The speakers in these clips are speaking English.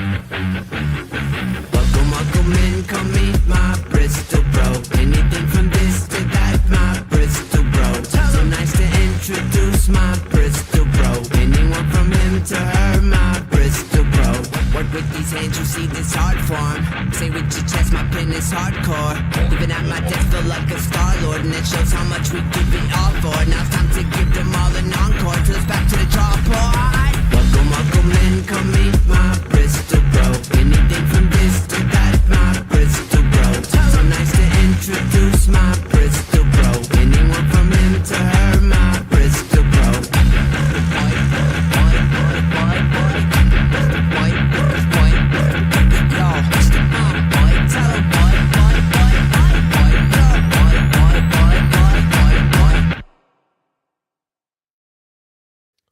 Welcome, welcome in, come meet my Bristol bro. Anything from this to that, my Bristol bro. So nice to introduce my Bristol bro. Anyone from him to her, my Bristol bro. Work with these hands, you see this hard form. Say with your chest, my pen is hardcore. Living at my desk, feel like a star-lord. And it shows how much we give it all for. Now it's time to give them all an encore. Till it's back to the drawboard. Welcome, welcome in, come meet my Bristol bro. Anything from this to that, my Bristol bro. So nice to introduce my Bristol bro. Anyone from him to her, my Bristol bro.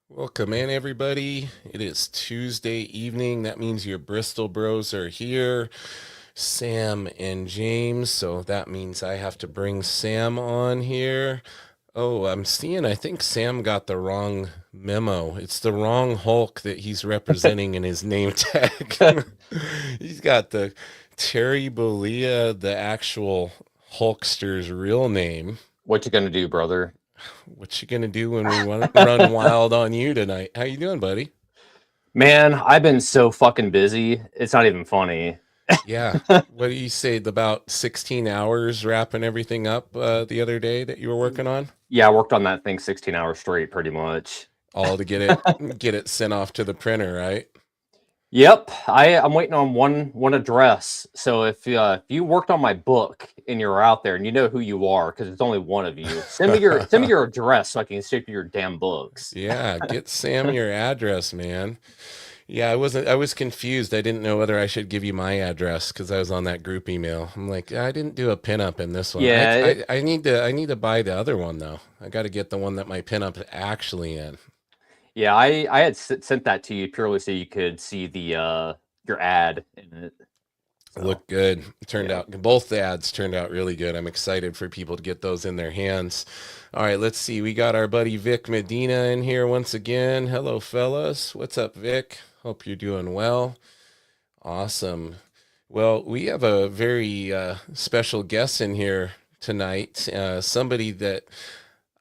Welcome in, everybody. It is Tuesday evening. That means your Bristol bros are here, Sam and James. So that means I have to bring Sam on here. Oh, I think Sam got the wrong memo. It's the wrong Hulk that he's representing in his name tag. He's got the Terry Bollea, the actual Hulkster's real name. What you gonna do, brother? What you gonna do when we run wild on you tonight? How you doing, buddy? Man, I've been so fucking busy. It's not even funny. Yeah. What do you say? About 16 hours wrapping everything up the other day that you were working on? Yeah, I worked on that thing 16 hours straight, pretty much. All to get it sent off to the printer, right? Yep, I'm waiting on one address. So if you worked on my book and you're out there and you know who you are, because it's only one of you, send me your address so I can ship you your damn books. Yeah, get Sam your address, man. Yeah, I was confused. I didn't know whether I should give you my address because I was on that group email. I'm like, I didn't do a pinup in this one. Yeah, I need to buy the other one though. I got to get the one that my pinup is actually in. Yeah, I had sent that to you purely so you could see the your ad in it. So, looked good. Turned out both the ads turned out really good. I'm excited for people to get those in their hands. All right, let's see. We got our buddy Vic Medina in here once again. Hello, fellas. What's up, Vic? Hope you're doing well. Awesome. Well, we have a very special guest in here tonight. Somebody that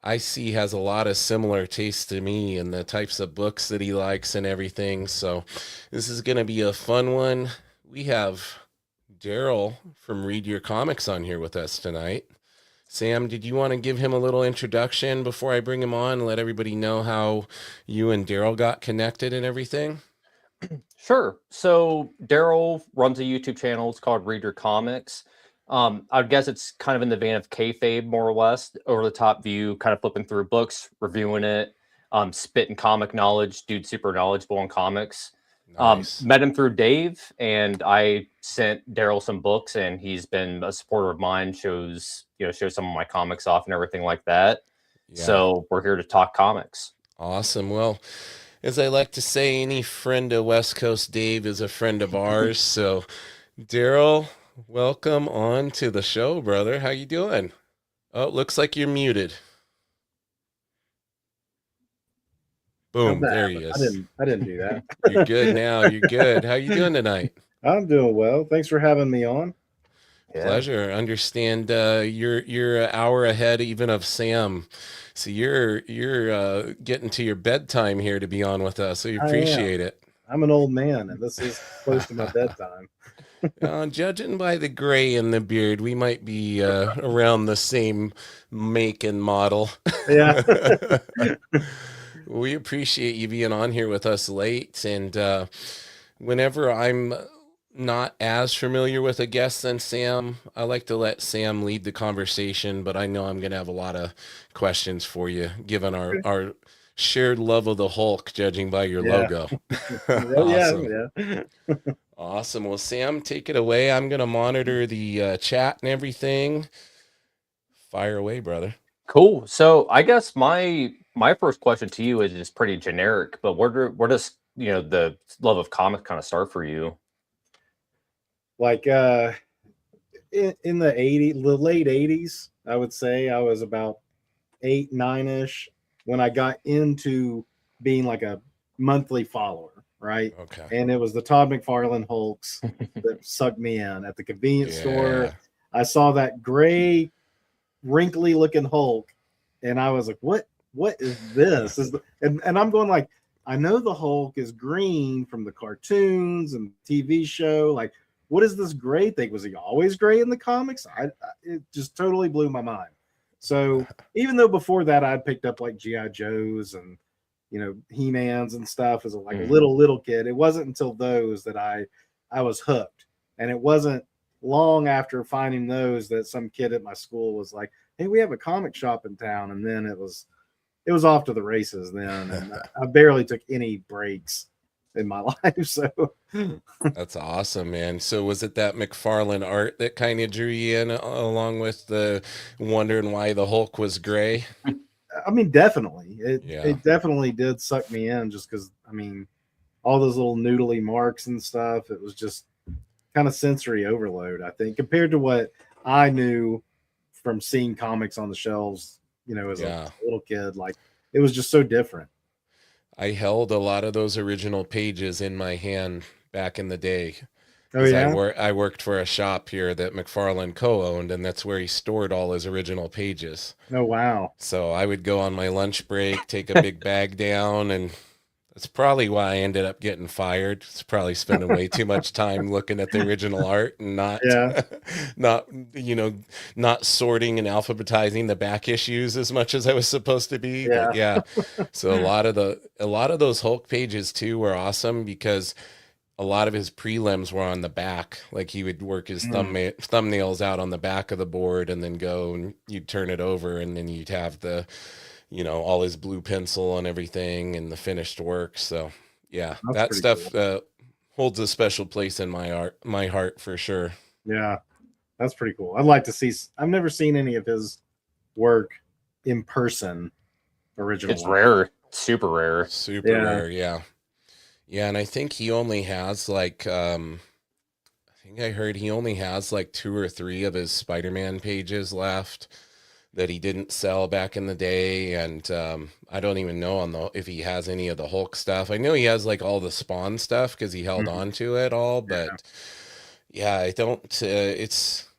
I see has a lot of similar tastes to me and the types of books that he likes and everything. So this is going to be a fun one. We have Daryl from Read.Your.Comics on here with us tonight. Sam, did you want to give him a little introduction before I bring him on and let everybody know how you and Daryl got connected and everything? Sure. So Daryl runs a YouTube channel. It's called Read.Your.Comics. I guess it's kind of in the vein of kayfabe, more or less, over the top view, kind of flipping through books, reviewing it, spitting comic knowledge, dude, super knowledgeable in comics. Nice. Met him through Dave, and I sent Daryl some books, and he's been a supporter of mine, shows some of my comics off and everything like that. Yeah. So we're here to talk comics. Awesome. Well, as I like to say, any friend of West Coast Dave is a friend of ours. So Daryl, welcome on to the show, brother. How you doing? Oh, looks like you're muted. Boom, there he is. I didn't do that. You're good now. You're good. How you doing tonight? I'm doing well. Thanks for having me on. Yeah. Pleasure. Understand you're an hour ahead even of Sam. So you're getting to your bedtime here to be on with us. So you appreciate it. I'm an old man, and this is close to my bedtime. Judging by the gray in the beard, we might be around the same make and model. Yeah. We appreciate you being on here with us late. And whenever I'm not as familiar with a guest than Sam, I like to let Sam lead the conversation, but I know I'm going to have a lot of questions for you, given our shared love of the Hulk, judging by your logo. Awesome. Yeah. Awesome. Well, Sam, take it away. I'm going to monitor the chat and everything. Fire away, brother. Cool. So I guess my first question to you is just pretty generic, but where does the love of comics kind of start for you? Like in the late 80s, I would say I was about 8, 9-ish when I got into being like a monthly follower, right? Okay. And it was the Todd McFarlane Hulks that sucked me in at the convenience store. Yeah. I saw that gray, wrinkly looking Hulk, and I was like, what is this? And I'm going like, I know the Hulk is green from the cartoons and TV show. Like, what is this gray thing? Was he always gray in the comics? It just totally blew my mind. So even though before that I'd picked up like GI Joes and He-Mans and stuff as a little kid, it wasn't until those that I was hooked. And it wasn't long after finding those that some kid at my school was like, "Hey, we have a comic shop in town," and then it was off to the races then, and I barely took any breaks in my life. So That's awesome, man. So was it that McFarlane art that kind of drew you in, along with the wondering why the Hulk was gray? I mean, definitely, Yeah. it definitely did suck me in, just because I mean, all those little noodly marks and stuff. It was just kind of sensory overload, I think, compared to what I knew from seeing comics on the shelves, as Yeah. a little kid. Like, it was just so different. I held a lot of those original pages in my hand back in the day. Oh 'Cause yeah, I worked for a shop here that McFarlane co-owned, and that's where he stored all his original pages. oh wow, So I would go on my lunch break, take a big bag down, and that's probably why I ended up getting fired. It's probably spending way too much time looking at the original art and not, Yeah. not, not sorting and alphabetizing the back issues as much as I was supposed to be. Yeah. But yeah, so a lot of those Hulk pages too were awesome because a lot of his prelims were on the back. Like he would work his thumbnails out on the back of the board and then go and you'd turn it over and then you'd have the, all his blue pencil and everything and the finished work. So yeah, That's that pretty stuff cool. holds a special place in my heart for sure. Yeah, that's pretty cool. I'd like to see. I've never seen any of his work in person. Original. It's rare, super rare. Super Yeah. rare. Yeah. Yeah. And I think he only has like, I think I heard he only has like 2 or 3 of his Spider-Man pages left that he didn't sell back in the day. And I don't even know if he has any of the Hulk stuff. I know he has like all the Spawn stuff because he held on to it all, but yeah, I don't,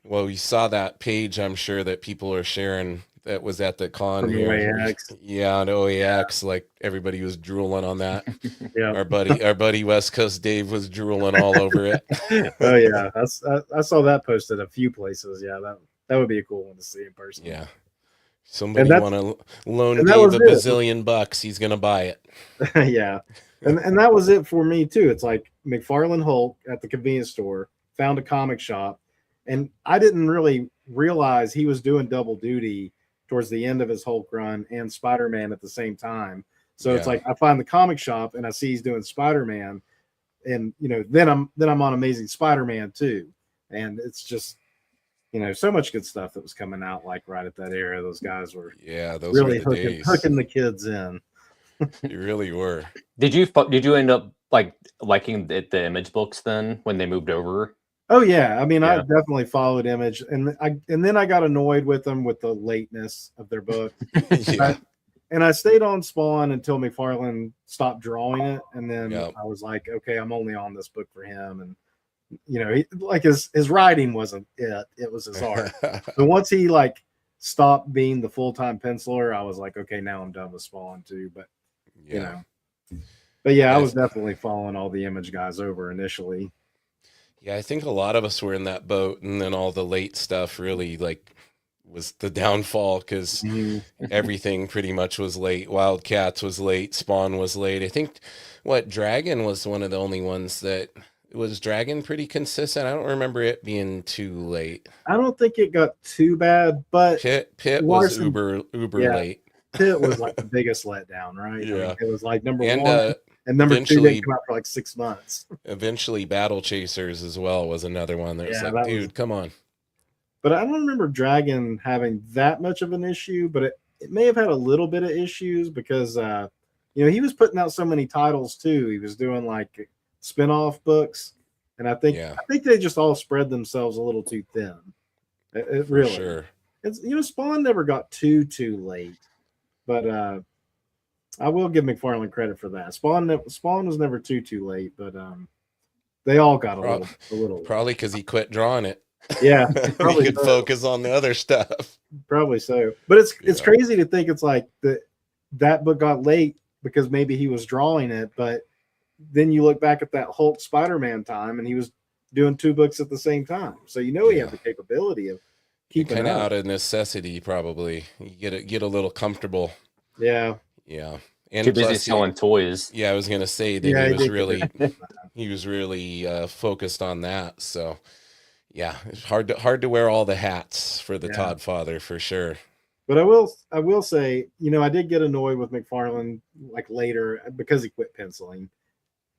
well, we saw that page, I'm sure that people are sharing that was at the con From here. OAX. Yeah, on OAX, like everybody was drooling on that. Yeah. Our buddy West Coast Dave was drooling all over it. Oh yeah, I saw that posted a few places. Yeah, that would be a cool one to see in person. Yeah. Somebody And that's- want to loan and that Dave was a it. bazillion bucks, he's gonna buy it. Yeah, and that was it for me too. It's like McFarlane Hulk at the convenience store, found a comic shop, and I didn't really realize he was doing double duty towards the end of his Hulk run and Spider-Man at the same time. So it's Yeah. like I find the comic shop and I see he's doing Spider-Man, and then I'm on Amazing Spider-Man too, and it's just so much good stuff that was coming out like right at that era. Those guys were Yeah, those really were the days. hooking the kids in. You really were. Did you end up liking the Image books then when they moved over? Oh yeah, I mean, I Yeah. definitely followed Image, and then I got annoyed with them with the lateness of their book, Yeah. and I stayed on Spawn until McFarlane stopped drawing it, and then Yep. I was like, okay, I'm only on this book for him, and his writing wasn't it was his art. But once he stopped being the full-time penciler, I was like, okay, now I'm done with Spawn too. But Yeah. but yeah, I Yes. was definitely following all the Image guys over initially. Yeah, I think a lot of us were in that boat, and then all the late stuff really was the downfall because Mhm. everything pretty much was late. Wildcats was late, Spawn was late. I think Dragon was one of the only ones that was Dragon pretty consistent. I don't remember it being too late. I don't think it got too bad, but Pitt was Larson- uber yeah. late. Pitt was like the biggest letdown, right? I mean, Yeah. it was like number And one, and number two eventually- didn't come out for like 6 months. eventually Battle Chasers as well was another one that was Yeah, like, that dude, was- come on. But I don't remember Dragon having that much of an issue, but it may have had a little bit of issues because he was putting out so many titles too. He was doing like spin-off books, and I think they just all spread themselves a little too thin. It For really, sure. it's Spawn never got too late, but I will give McFarlane credit for that. Spawn was never too late, but they all got a little late. Probably because he quit drawing it. Yeah, He probably could so. focus on the other stuff. Probably so. But it's Yeah. crazy to think it's like that book got late because maybe he was drawing it, but then you look back at that Hulk Spider-Man time and he was doing 2 books at the same time. So he had the capability of keeping kind of up. out of necessity, probably. You get a little comfortable. Yeah. Yeah. And Too busy plus, selling toys. Yeah, I was gonna say that Yeah, he was really focused on that. So yeah, it's hard to wear all the hats for the Todd father for sure. But I will say, I did get annoyed with McFarlane like later because he quit penciling.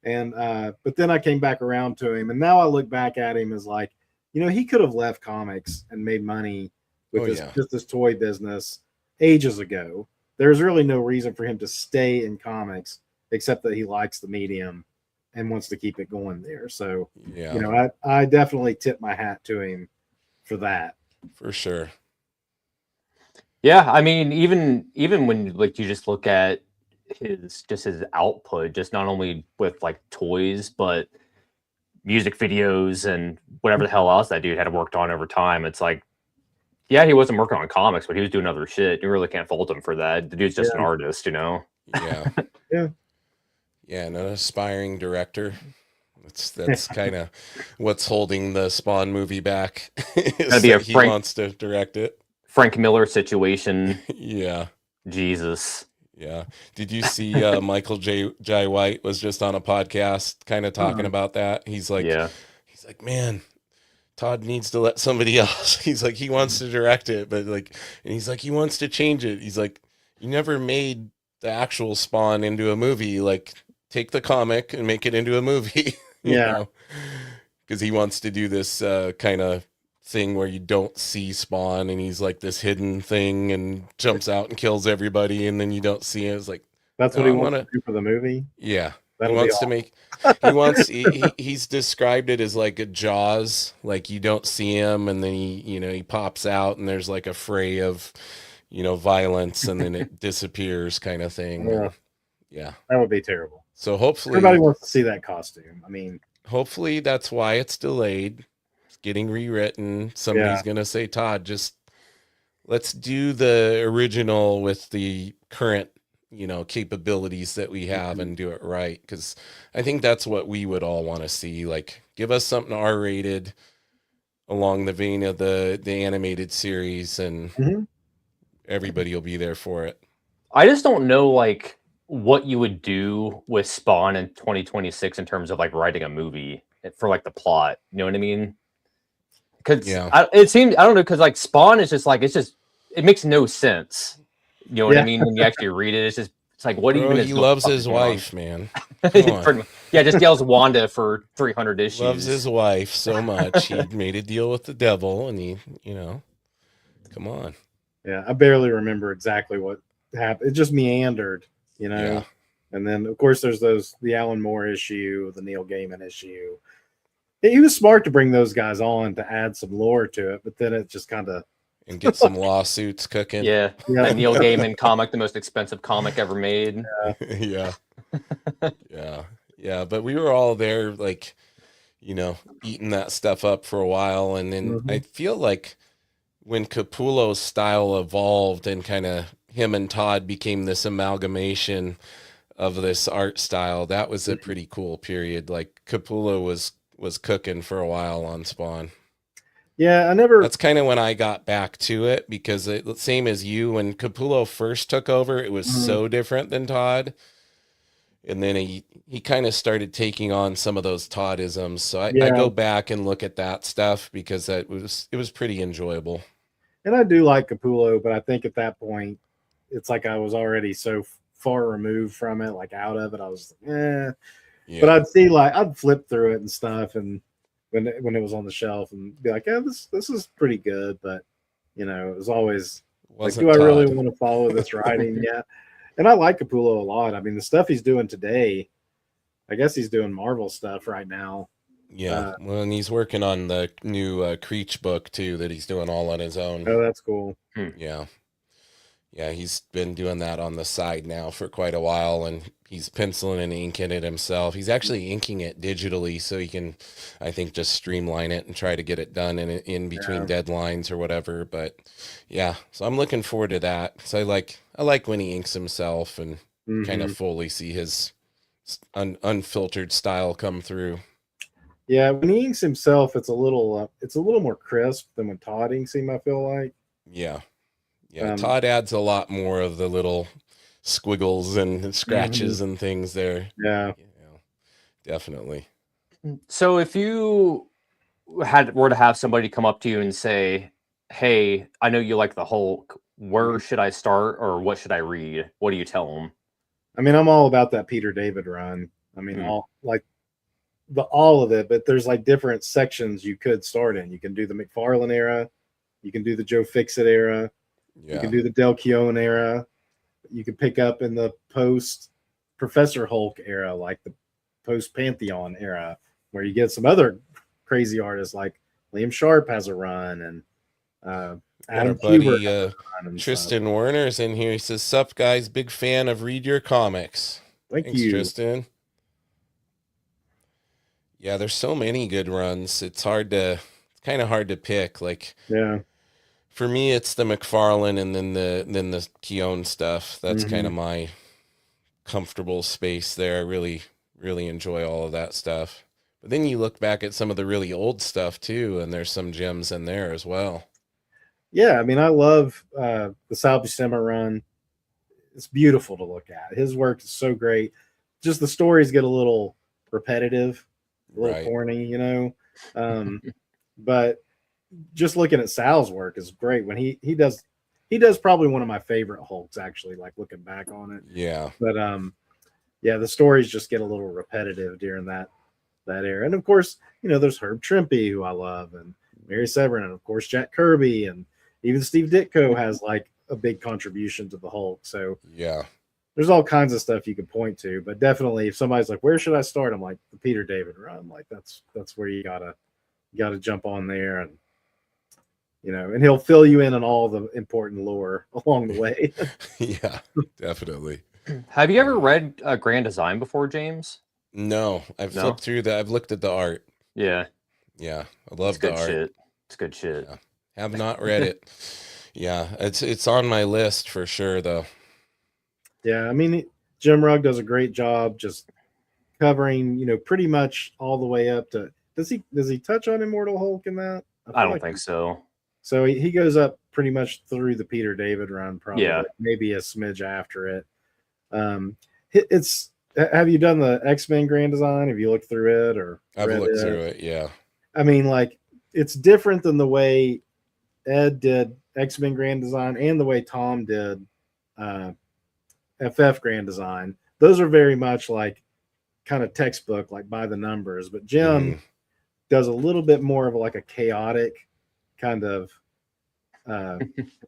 And but then I came back around to him, and now I look back at him as like, he could have left comics and made money with just this toy business ages ago. There's really no reason for him to stay in comics except that he likes the medium and wants to keep it going there. So, I definitely tip my hat to him for that. For sure. Yeah, I mean, even when like you just look at his output, just not only with like toys, but music videos and whatever the hell else that dude had worked on over time. It's like, yeah, he wasn't working on comics, but he was doing other shit. You really can't fault him for that. The dude's just an artist, Yeah. Yeah. Yeah, an aspiring director. That's kind of what's holding the Spawn movie back. Is that he wants to direct it. Frank Miller situation. Yeah. Jesus. Yeah. Did you see Michael J. White was just on a podcast kind of talking about that? He's like, man, Todd needs to let somebody else. He's like, he wants to direct it, but like, and he's like, he wants to change it. He's like, you never made the actual Spawn into a movie. Like, take the comic and make it into a movie. Because he wants to do this kind of thing where you don't see Spawn and he's like this hidden thing and jumps out and kills everybody and then you don't see it. It's like, that's what he wants to do for the movie. Yeah. That'll he wants to make, he's described it as like a Jaws, like you don't see him and then he pops out and there's like a fray of, violence and then it disappears kind of thing. Yeah. That would be terrible. So hopefully everybody wants to see that costume. I mean, hopefully that's why it's delayed. It's getting rewritten. Somebody's going to say, Todd, just let's do the original with the current capabilities that we have and do it right, because I think that's what we would all want to see. Like, give us something R-rated along the vein of the animated series and everybody will be there for it. I just don't know like what you would do with Spawn in 2026 in terms of like writing a movie for like the plot, you know what I mean? Because it seems, I don't know, because like Spawn is just like, it makes no sense. You know what I mean? When you actually read it, it's like, what even is he loves his wife, man. Yeah, just yells Wanda for 300 issues. Loves his wife so much. He made a deal with the devil and he, come on. Yeah, I barely remember exactly what happened. It just meandered, And then, of course, there's the Alan Moore issue, the Neil Gaiman issue. He was smart to bring those guys on to add some lore to it, but then it just kind of... And get some lawsuits cooking. Yeah. That Neil Gaiman comic, the most expensive comic ever made. Yeah. But we were all there, like, eating that stuff up for a while. And then I feel like when Capullo's style evolved and kind of him and Todd became this amalgamation of this art style, that was a pretty cool period. Like, Capullo was cooking for a while on Spawn. Yeah, That's kind of when I got back to it, because same as you, when Capullo first took over, it was so different than Todd. And then he kind of started taking on some of those Toddisms. So I go back and look at that stuff because it was pretty enjoyable. And I do like Capullo, but I think at that point, it's like I was already so far removed from it, like out of it. I was like, Yeah. But I'd flip through it and stuff, and when it was on the shelf, and be like, yeah, this is pretty good, but it was always like, do I really want to follow this writing? Yeah. And I like Capullo a lot. I mean, the stuff he's doing today, I guess he's doing Marvel stuff right now. Yeah. Well, and he's working on the new Creech book too that he's doing all on his own. Oh, that's cool. Yeah. Yeah, he's been doing that on the side now for quite a while, and he's penciling and inking it himself. He's actually inking it digitally so he can, I think, just streamline it and try to get it done in between deadlines or whatever. But yeah, so I'm looking forward to that. So I like when he inks himself and kind of fully see his unfiltered style come through. Yeah, when he inks himself, it's a little more crisp than when Todd inks him, I feel like. Yeah. Yeah, Todd adds a lot more of the little squiggles and scratches and things there. Yeah. You know, definitely. So if you were to have somebody come up to you and say, "Hey, I know you like the Hulk. Where should I start, or what should I read?" What do you tell them? I mean, I'm all about that Peter David run. I mean, all of it, but there's like different sections you could start in. You can do the McFarlane era, you can do the Joe Fixit era, you can do the Del Keown era. You can pick up in the post Professor Hulk era, like the post Pantheon era, where you get some other crazy artists like Liam Sharp has a run, and Adam buddy Tristan Werner's in here. He says, "Sup guys, big fan of Read Your Comics." Thanks, Tristan. Yeah, there's so many good runs. It's kind of hard to pick. Like, yeah. For me, it's the McFarlane and then the Keown stuff. That's kind of my comfortable space there. I really, really enjoy all of that stuff. But then you look back at some of the really old stuff too, and there's some gems in there as well. Yeah, I mean, I love the Sal Buscema run. It's beautiful to look at. His work is so great. Just the stories get a little repetitive, a little corny, you know. But just looking at Sal's work is great. When he does probably one of my favorite Hulks, actually, like looking back on it. Yeah. But yeah, the stories just get a little repetitive during that era. And of course, you know, there's Herb Trimpe, who I love, and Mary Severin, and of course Jack Kirby, and even Steve Ditko has like a big contribution to the Hulk. So yeah, there's all kinds of stuff you can point to. But definitely, if somebody's like, "Where should I start?" I'm like, the Peter David run. Like that's where you gotta jump on there, and you know, and he'll fill you in on all the important lore along the way. Yeah, definitely. Have you ever read Grand Design before, James? No, I've flipped through that. I've looked at the art. Yeah. Yeah, I love the art. Shit. It's good shit. Yeah. Have not read it. Yeah, it's on my list for sure, though. Yeah, I mean, Jim Rugg does a great job just covering, you know, pretty much all the way up to. Does he touch on Immortal Hulk in that? I don't think so. So he goes up pretty much through the Peter David run, probably maybe a smidge after it. Have you done the X-Men Grand Design? Have you looked through it or? I've looked through it. Yeah. I mean, like it's different than the way Ed did X-Men Grand Design and the way Tom did FF Grand Design. Those are very much like kind of textbook, like by the numbers. But Jim does a little bit more of like a chaotic kind of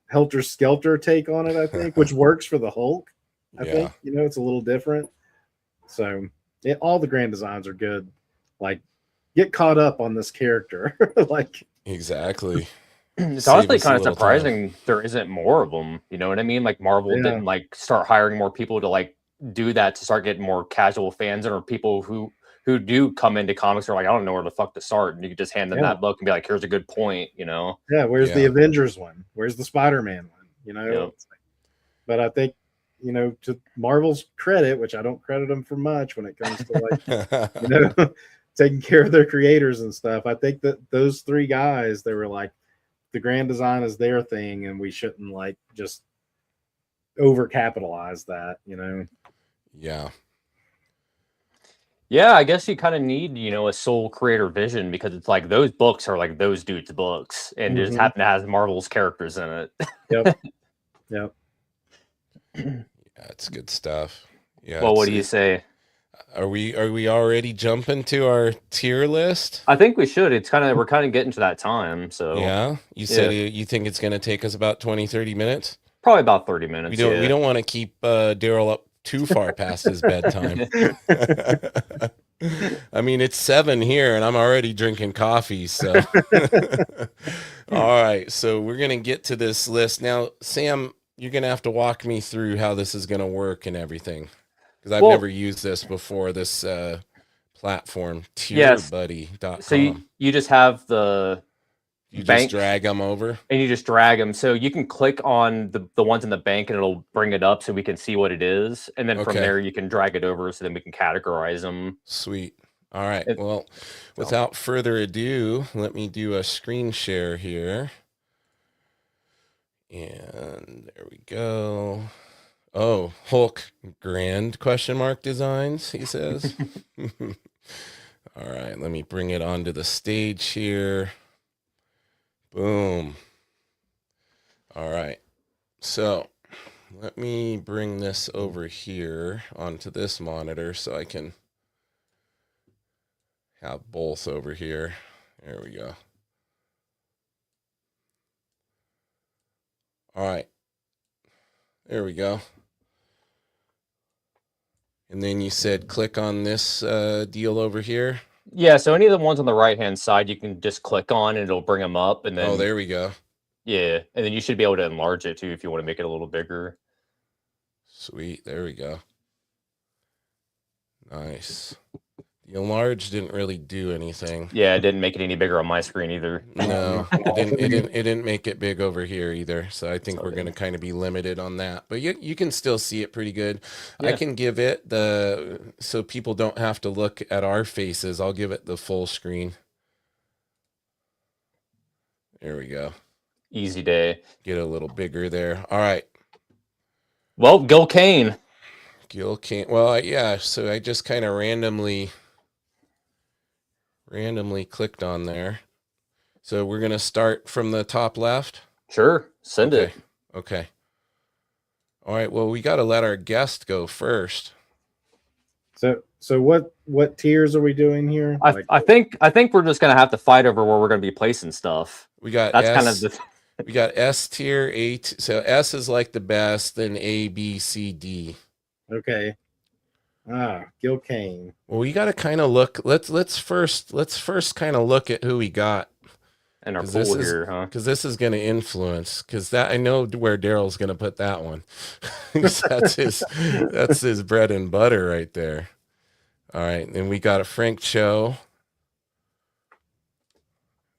helter-skelter take on it, I think, which works for the Hulk. I think, you know, it's a little different. So all the Grand Designs are good. Like, get caught up on this character. Like, exactly. It's honestly kind of surprising there isn't more of them. You know what I mean? Like Marvel didn't like start hiring more people to like do that to start getting more casual fans, or people who do come into comics are like, I don't know where the fuck to start, and you can just hand them that book and be like, here's a good point, you know? Yeah, where's the Avengers one? Where's the Spider-Man one? You know? But I think, you know, to Marvel's credit, which I don't credit them for much when it comes to like, you know, taking care of their creators and stuff. I think that those three guys, they were like, the Grand Design is their thing, and we shouldn't like just overcapitalize that, you know? Yeah. Yeah, I guess you kind of need, you know, a sole creator vision, because it's like those books are like those dudes' books, and just happen to have Marvel's characters in it. Yep. Yep. Yeah, it's good stuff. Yeah. Well, what do you say? Are we already jumping to our tier list? I think we should. We're kind of getting to that time. So yeah, you said you think it's going to take us about 20-30 minutes? Probably about 30 minutes. We don't want to keep Daryl up too far past his bedtime. I mean, it's 7 here and I'm already drinking coffee. So, all right. So we're going to get to this list now. Sam, you're gonna have to walk me through how this is gonna work and everything, because I've Well, never used this before. This platform, yes. tierbuddy.com. So you just have the You just bank drag them over. and you just drag them. So you can click on the ones in the bank and it'll bring it up so we can see what it is. And then from Okay. there you can drag it over so then we can categorize them. Sweet. All right. It- Well, without further ado, let me do a screen share here. And there we go. Oh, Hulk grand question mark designs, he says. All right, let me bring it onto the stage here. Boom. All right. So let me bring this over here onto this monitor so I can have both over here. There we go. All right. There we go. And then you said click on this deal over here. Yeah, so any of the ones on the right-hand side, you can just click on and it'll bring them up. And then, Oh, there we go. yeah, and then you should be able to enlarge it too if you want to make it a little bigger. Sweet. There we go. Nice. The enlarge didn't really do anything. Yeah, it didn't make it any bigger on my screen either. No, it didn't make it big over here either. So I think we're going to kind of be limited on that. But you can still see it pretty good. I Yeah. can give it so people don't have to look at our faces. I'll give it the full screen. There we go. Easy day. Get a little bigger there. All right. Well, Gil Kane. Gil can't. Well, yeah. So I just kind of randomly clicked on there. So we're going to start from the top left. Sure, send Okay. it. Okay. All right. Well, we got to let our guest go first. So what tiers are we doing here? I think we're just gonna have to fight over where we're gonna be placing stuff. We got That's S, kind of the we got S tier, so S is like the best, then A, B, C, D. Okay. Gil Kane. Well, we got to kind of look. Let's first kind of look at who we got. in our 'Cause pool this is- here, huh? Because this is going to influence. Because that I know where Daryl's going to put that one. 'Cause that's his bread and butter right there. All right, and we got a Frank Cho.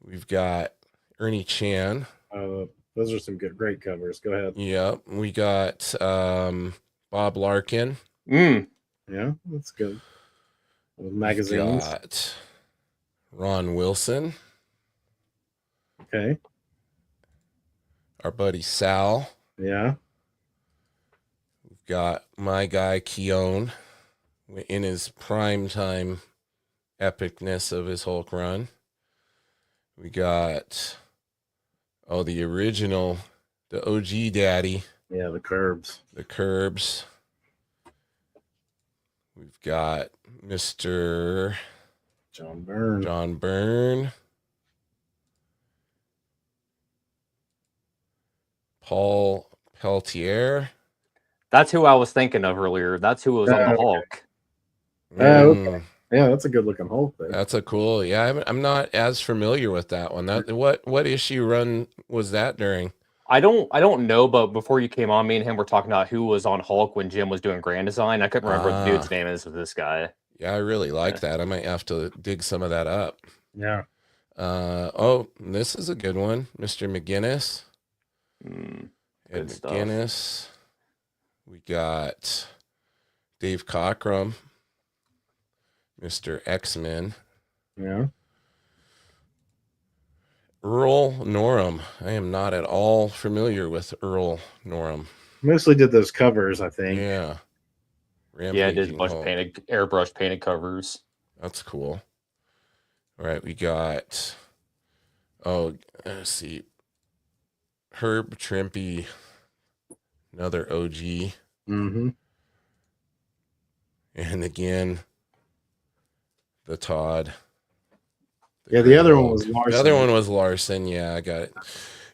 We've got Ernie Chan. Those are some great covers. Go ahead. Yep, we got Bob Larkin. Mm. Yeah, that's good. We've Magazines. got Ron Wilson. Okay. Our buddy Sal. Yeah. We've got my guy Keown in his prime time epicness of his Hulk run. We got the original, the OG daddy, Yeah, the Curbs. the Curbs. We've got Mr. John Byrne. John Byrne. Paul Peltier. That's who I was thinking of earlier. That's who was on the Hulk. Okay. Yeah, that's a good looking Hulk there. That's a cool. Yeah, I'm not as familiar with that one. What issue run was that during? I don't know, but before you came on, me and him were talking about who was on Hulk when Jim was doing Grand Design. I couldn't remember what the dude's name is with this guy. Yeah, I really like that. I might have to dig some of that up. Yeah. This is a good one, Mr. McGinnis. Good Ed stuff. McGinnis. We got Dave Cockrum, Mr. X-Men. Yeah. Earl Norham. I am not at all familiar with Earl Norham. Mostly did those covers, I think. Yeah. Yeah, I did a Rampaging bunch of Hulk. airbrush painted covers. That's cool. All right, we got, let's see, Herb Trimpe, another OG. Mm-hmm. And again, the Todd. Yeah, the other one Hulk. was Larson. The other one was Larson. Yeah, I got it.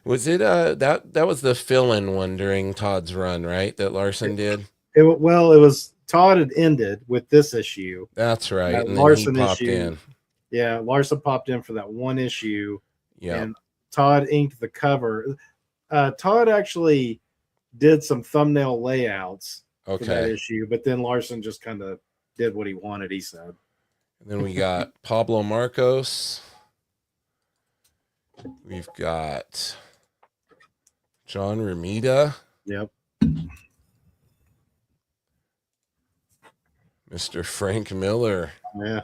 Was it that was the fill-in one during Todd's run, right? That Larson did. It was Todd had ended with this issue. That's right. That And Larson then he popped issue. in. Yeah, Larson popped in for that one issue. Yeah. And Todd inked the cover. Todd actually did some thumbnail layouts for that Okay. issue, but then Larson just kind of did what he wanted, he said. And then we got Pablo Marcos. We've got John Romita, Yep. Mr. Frank Miller, Yeah.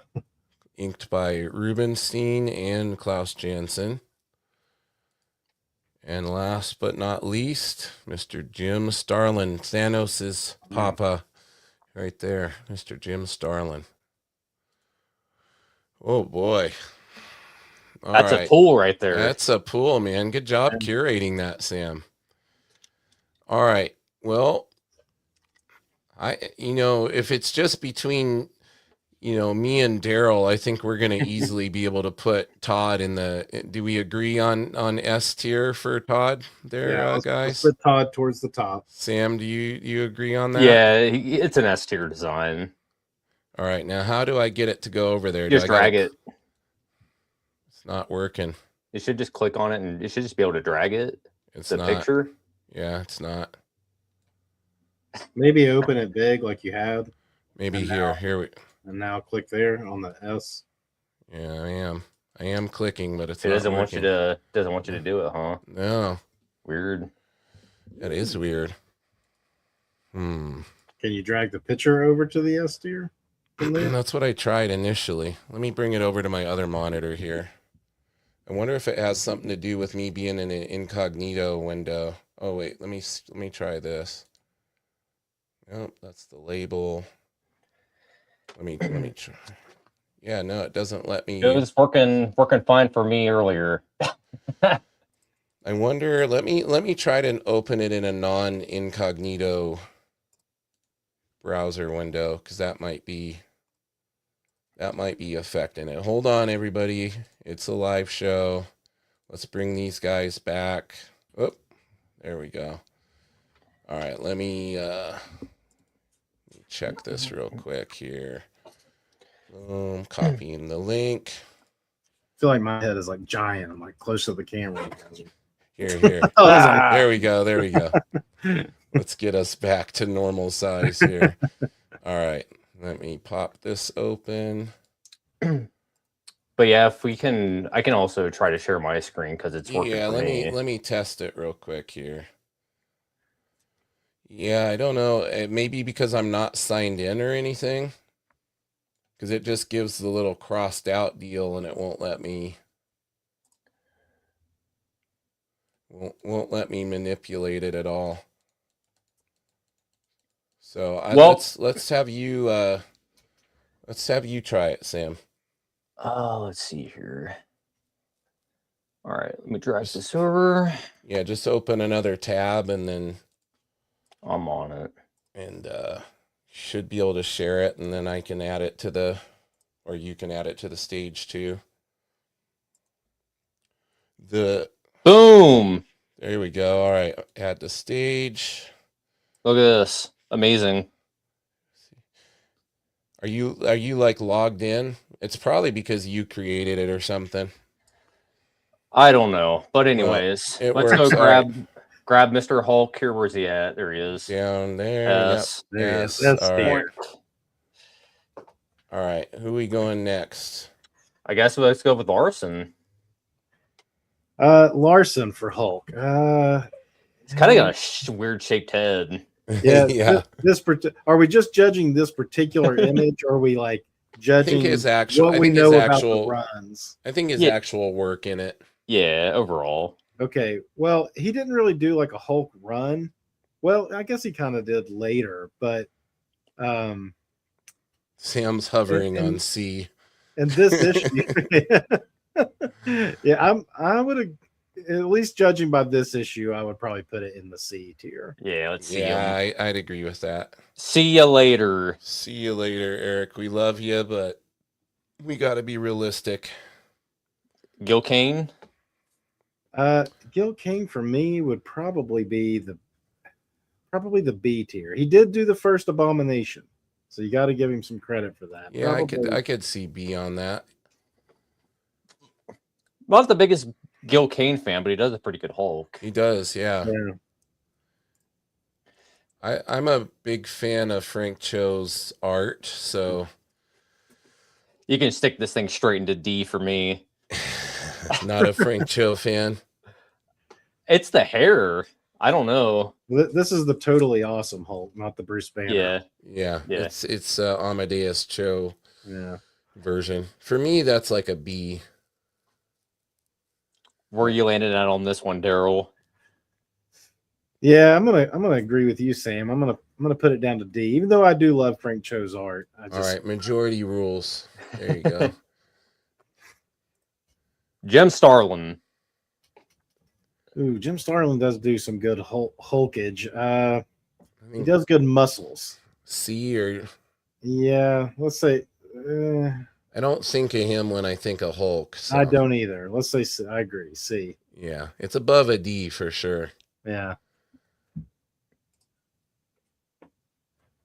inked by Rubenstein and Klaus Janson. And last but not least, Mr. Jim Starlin, Thanos' papa, right there, Mr. Jim Starlin. Oh boy. All That's right. a pool right there. That's a pool, man. Good job curating that, Sam. All right. Well, if it's just between, me and Daryl, I think we're going to easily be able to put Todd in the. Do we agree on S tier for Todd there, Let's guys? put Todd towards the top. Sam, do you agree on that? Yeah, it's an S tier design. All right. Now, how do I get it to go over there? Just drag it. It's not working. You should just click on it, and you should just be able to drag it. It's the not. picture. Yeah, it's not. Maybe open it big like you had. Maybe And here we. And now click there on the S. Yeah, I am clicking, but it's It not doesn't want working. you to do it, huh? No, Weird. that is weird. Can you drag the picture over to the S tier? That's what I tried initially. Let me bring it over to my other monitor here. I wonder if it has something to do with me being in an incognito window. Oh wait, let me try this. Nope, that's the label. Let me try. Yeah, no, it doesn't let me. It was working fine for me earlier. I wonder. Let me try to open it in a non-incognito browser window, because that might be affecting it. Hold on, everybody. It's a live show. Let's bring these guys back. Oh, there we go. All right, let me check this real quick here. Boom, copying the link. I feel like my head is like giant. I'm like close to the camera. Here. Oh, like, there we go. Let's get us back to normal size here. All right, let me pop this open. But yeah, if we can, I can also try to share my screen because it's working for me. Let me test it real quick here. Yeah, I don't know. It may be because I'm not signed in or anything. Because it just gives the little crossed out deal and it won't let me manipulate it at all. So let's have you try it, Sam. Let's see here. All right, let me drag this over. Yeah, just open another tab and then I'm on it. And should be able to share it, and then I can add it to or you can add it to the stage too. Boom. There we go. All right, add the stage. Look at this. Amazing. Are you like logged in? It's probably because you created it or something. I don't know, but anyways, let's go grab Mr. Hulk here. Where's he at? There he is. Down there. Yes. Yep. Yes. That's All right. All right. Who are we going next? I guess let's go with Larson. Larson for Hulk. It's kind of got a weird shaped head. Yeah. Yeah. Are we just judging this particular image, or are we like judging what we know about the runs? I think his actual work in it. Yeah, overall. Okay. Well, he didn't really do like a Hulk run. Well, I guess he kind of did later, but Sam's hovering on C. And this issue, yeah, I would have, at least judging by this issue, I would probably put it in the C tier. Yeah, let's see. Yeah, I'd agree with that. See you later. See you later, Eric. We love you, but we got to be realistic. Gil Kane. Gil Kane for me would probably be the B tier. He did do the first Abomination, so you got to give him some credit for that. Yeah, I could see B on that. I'm not the biggest Gil Kane fan, but he does a pretty good Hulk. He does, yeah. I'm a big fan of Frank Cho's art, so You can stick this thing straight into D for me. not a Frank Cho fan. It's the hair. I don't know. This is the totally awesome Hulk, not the Bruce Banner. Yeah. Yeah, Yeah. it's Amadeus Cho Yeah. version. For me, that's like a B. Where you landed at on this one, Daryl? Yeah, I'm gonna agree with you, Sam. I'm gonna put it down to D, even though I do love Frank Cho's art. All right, majority rules. There you go. Jim Starlin. Ooh, Jim Starlin does do some good Hulkage. I He mean, does good muscles. C or Yeah, let's say. I don't think of him when I think of Hulk. So. I don't either. Let's say C. I agree. C. Yeah, it's above a D for sure. Yeah.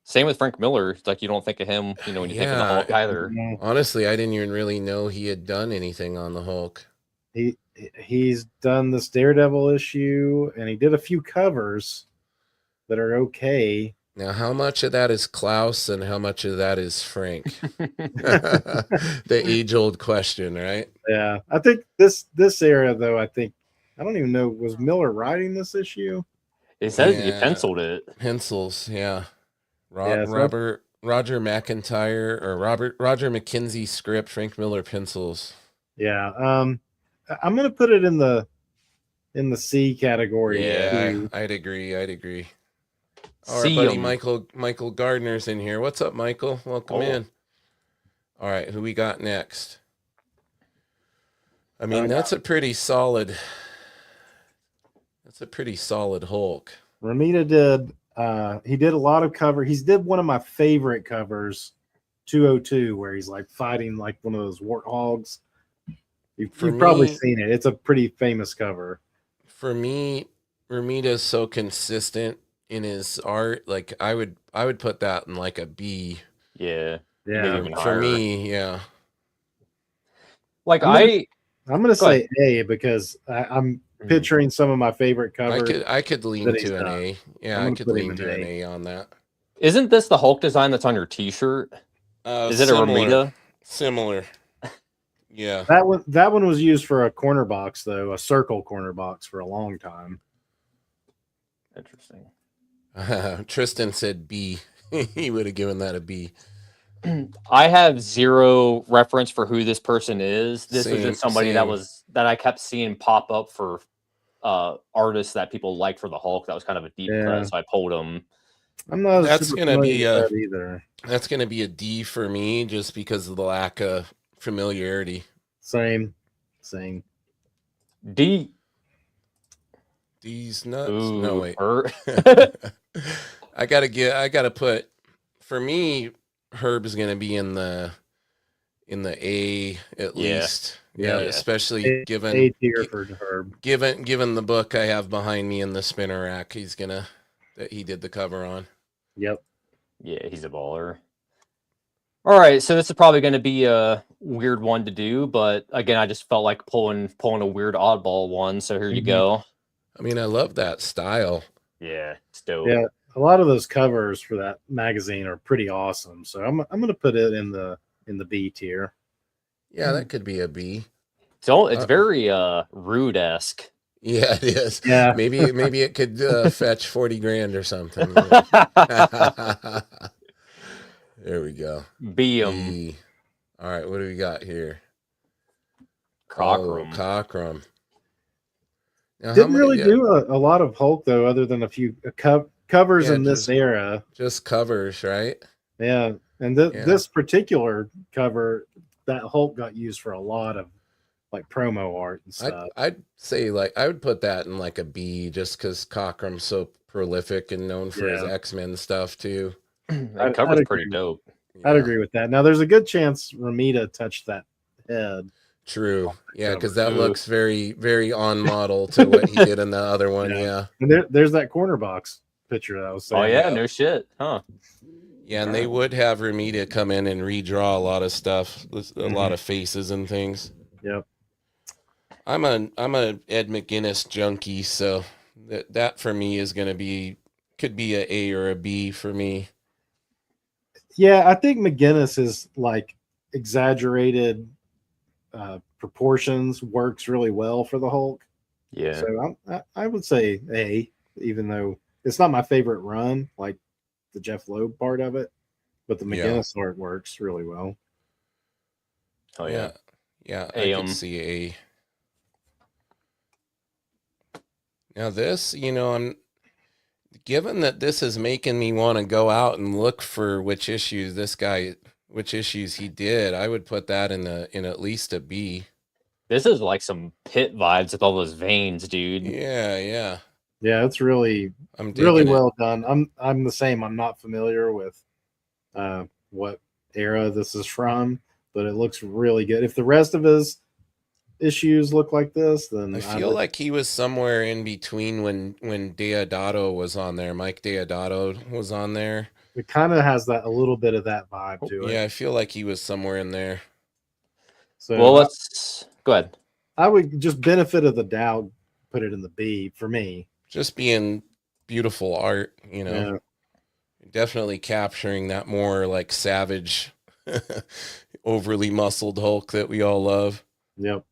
Same with Frank Miller. It's like you don't think of him, when you think of the Hulk either. Honestly, I didn't even really know he had done anything on the Hulk. He's done this Daredevil issue, and he did a few covers that are okay. Now, how much of that is Klaus and how much of that is Frank? The age-old question, right? Yeah, I think this era though. I don't even know, was Miller writing this issue? It says you Yeah. penciled it. Pencils, yeah. Yeah, so Roger McIntyre or Roger McKenzie script, Frank Miller pencils. Yeah. I'm gonna put it in the C category. Yeah, too. I'd agree. Our See buddy 'em. Michael Gardner's in here. What's up, Michael? Welcome in. All right, who we got next? I mean, that's a pretty solid Hulk. Romita did. He did a lot of cover. He's did one of my favorite covers, 202, where he's like fighting like one of those warthogs. You've probably seen it. It's a pretty famous cover. For me, Romita's so consistent in his art. Like I would put that in like a B. Yeah. Yeah. Maybe even For higher. me, yeah. Like I'm gonna Go say A because I'm picturing some of my favorite covers. I could lean that he's to an done. A. Yeah, I'm I gonna could put him lean in to an A. A on that. isn't this the Hulk design that's on your T-shirt? Is it a Romita? Similar. Yeah. That one was used for a corner box though, a circle corner box for a long time. Interesting. Tristan said B. He would have given that a B. I have zero reference for who this person is. This was just somebody Same. that I kept seeing pop up for artists that people like for the Hulk. That was kind of a deep cut, so I pulled him. I'm not. That's gonna be that either. That's gonna be a D for me, just because of the lack of familiarity. Same. D. D's nuts. Ooh, No wait. er- I gotta put. For me, Herb is gonna be in the A at least. Yeah, especially given A tier for Herb. Given the book I have behind me in the spinner rack, that he did the cover on. Yep. Yeah, he's a baller. All right, so this is probably going to be a weird one to do, but again, I just felt like pulling a weird oddball one. So here you go. I mean, I love that style. Yeah, it's dope. Yeah, a lot of those covers for that magazine are pretty awesome. So I'm going to put it in the B tier. Yeah, that could be a B. So it's very Rude-esque. Yeah, it is. Yeah. Maybe it could fetch 40 grand or something. There we go. B. All right, what do we got here? Cockrum. Cockrum. Now, Didn't really do a lot of Hulk though, other than a few covers in this era. Just covers, right? Yeah, and this particular cover, that Hulk got used for a lot of like promo art and stuff. I'd say I would put that in like a B, just because Cockrum's so prolific and known for his X-Men stuff too. That cover's pretty dope. I'd agree with that. Now, there's a good chance Romita touched that head. True. Yeah, because that looks very, very on model to what he did in the other one. Yeah. And there's that corner box picture that I was saying. Oh, yeah, no shit. Huh. Yeah, and they would have Romita come in and redraw a lot of stuff, a lot of faces and things. Yep. I'm a Ed McGuinness junkie, so that for me is going to be could be a A or a B for me. Yeah, I think McGinnis is like exaggerated proportions works really well for the Hulk. Yeah. So I would say A, even though it's not my favorite run, like the Jeff Loeb part of it, but the Yeah. McGinnis art works really well. Oh yeah. Yeah, I could see A. Now this, given that this is making me want to go out and look for which issues he did, I would put that in at least a B. This is like some Pit vibes with all those veins, dude. Yeah. Yeah, it's really I'm really digging it. well done. I'm the same. I'm not familiar with what era this is from, but it looks really good. If the rest of his issues look like this, then I feel like he was somewhere in between when Deodato was on there. Mike Deodato was on there. it kind of has that a little bit of that vibe to it. Yeah, I feel like he was somewhere in there. So Well, let's go ahead. I would just benefit of the doubt put it in the B for me. Just being beautiful art, Yeah. Definitely capturing that more like savage, overly muscled Hulk that we all love. Yep.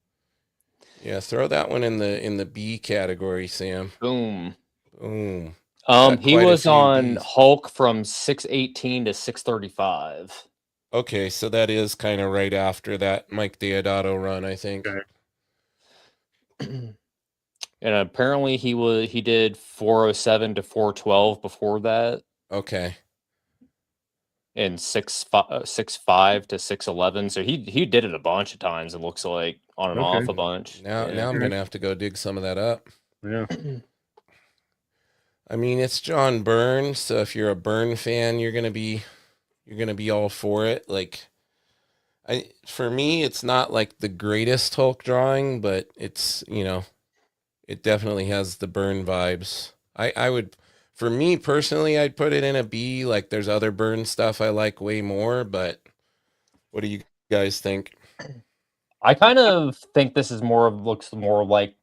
Yeah, throw that one in the B category, Sam. Boom. Boom. He was on Bs. Hulk from 618 to 635. Okay, so that is kind of right after that Mike Deodato run, I think. Okay. And apparently he did 407 to 412 before that, Okay. and 6.5 to 611. So he did it a bunch of times. It looks like on and off a bunch. Now I'm gonna have to go dig some of that up. Yeah. I mean, it's John Byrne, so if you're a Byrne fan, you're gonna be all for it. Like, for me, it's not like the greatest Hulk drawing, but it's it definitely has the Byrne vibes. I would, for me personally, I'd put it in a B. Like, there's other Byrne stuff I like way more, but what do you guys think? I kind of think this is looks more like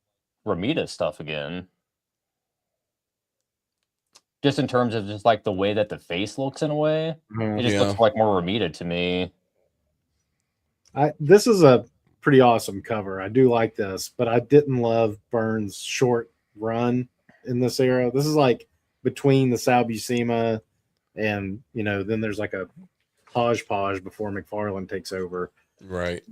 Ramita stuff again. Just in terms of just like the way that the face looks in a way. It just looks like more Ramita to me. This is a pretty awesome cover. I do like this, but I didn't love Byrne's short run in this era. This is like between the Sal Buscema and then there's like a hodgepodge before McFarlane takes over. Right.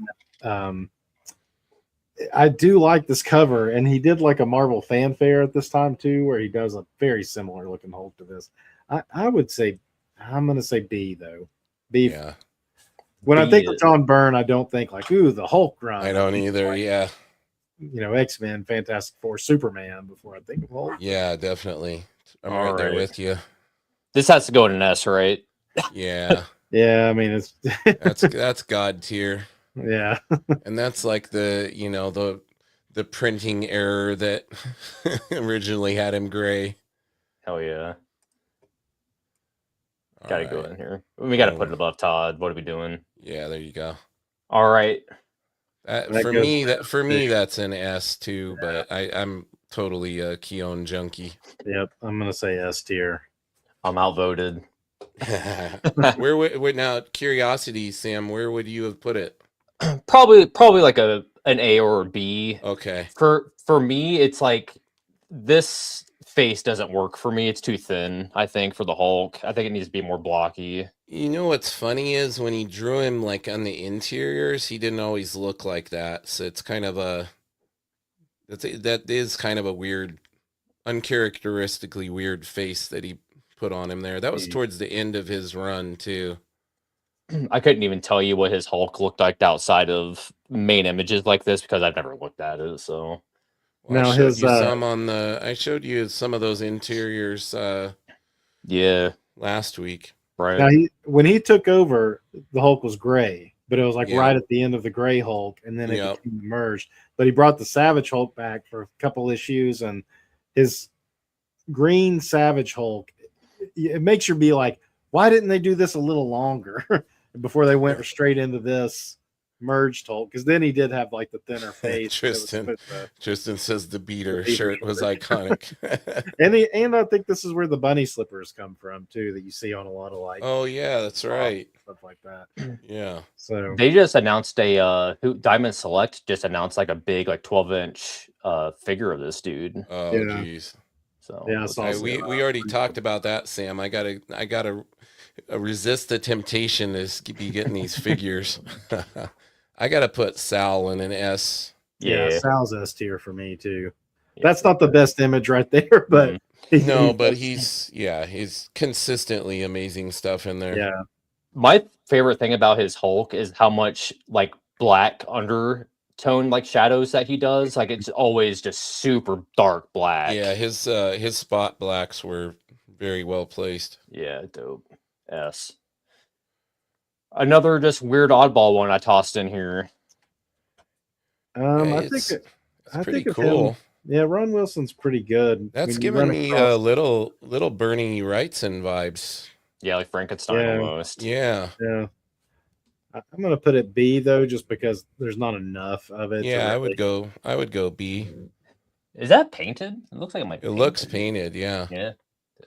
I do like this cover, and he did like a Marvel fanfare at this time too, where he does a very similar looking Hulk to this. I would say I'm going to say B though. B. Yeah. When B I think of John Byrne, I don't think like the Hulk run. I don't either. Like, yeah. X-Men, Fantastic Four, Superman before I think of Hulk. Yeah, definitely. I'm right there with you. This has to go in an S, right? Yeah. Yeah, I mean it's that's God tier. Yeah. And that's like the the printing error that originally had him gray. Hell yeah. All Gotta right. go in here. We gotta put it above Todd. What are we doing? Yeah, there you go. All right. For me, that's an S too, but I'm totally a Keown junkie. Yep, I'm gonna say S tier. I'm outvoted. Where would now curiosity, Sam? Where would you have put it? Probably like an A or a B. Okay. For me, it's like this face doesn't work for me. It's too thin, I think, for the Hulk. I think it needs to be more blocky. You know what's funny is when he drew him like on the interiors, he didn't always look like that. So it's kind of that is kind of a weird, uncharacteristically weird face that he put on him there. That was towards the end of his run too. I couldn't even tell you what his Hulk looked like outside of main images like this because I've never looked at it. So well, now I showed you some of those interiors. Yeah, last week. Right. Now when he took over, the Hulk was gray, but it was like right at the end of the gray Hulk, and then it became merged. But he brought the Savage Hulk back for a couple issues, and his green Savage Hulk. It makes you be like, why didn't they do this a little longer before they went straight into this? merged Hulk, because then he did have like the thinner face. that was Tristan supposed to- Tristan says the beater beater shirt was shirt. iconic. and I think this is where the bunny slippers come from too, that you see on a lot of like Oh yeah, that's right. stuff like that. Yeah. So They just announced who Diamond Select just announced like a big like 12-inch figure of this dude. Oh Yeah. geez. So yeah, I saw some, We already talked about that, Sam. I gotta resist the temptation to be getting these figures. I gotta put Sal in an S. yeah, yeah. Sal's S tier for me too. Yeah. That's not the best image right there, but No, but he's consistently amazing stuff in there. yeah, My favorite thing about his Hulk is how much like black undertone like shadows that he does. Like it's always just super dark black. Yeah, his spot blacks were very well placed. Yeah, dope. S. Another just weird oddball one I tossed in here. Yeah, I it's think pretty of cool. him. Yeah, Ron Wilson's pretty good. That's When you giving run me across- little Bernie Wrightson vibes. Yeah, like Frankenstein Yeah. almost. Yeah. Yeah, I'm gonna put it B though, just because there's not enough of it. to Yeah, really- I would go B. Is that painted? It looks like it might be It looks painted, yeah. Yeah,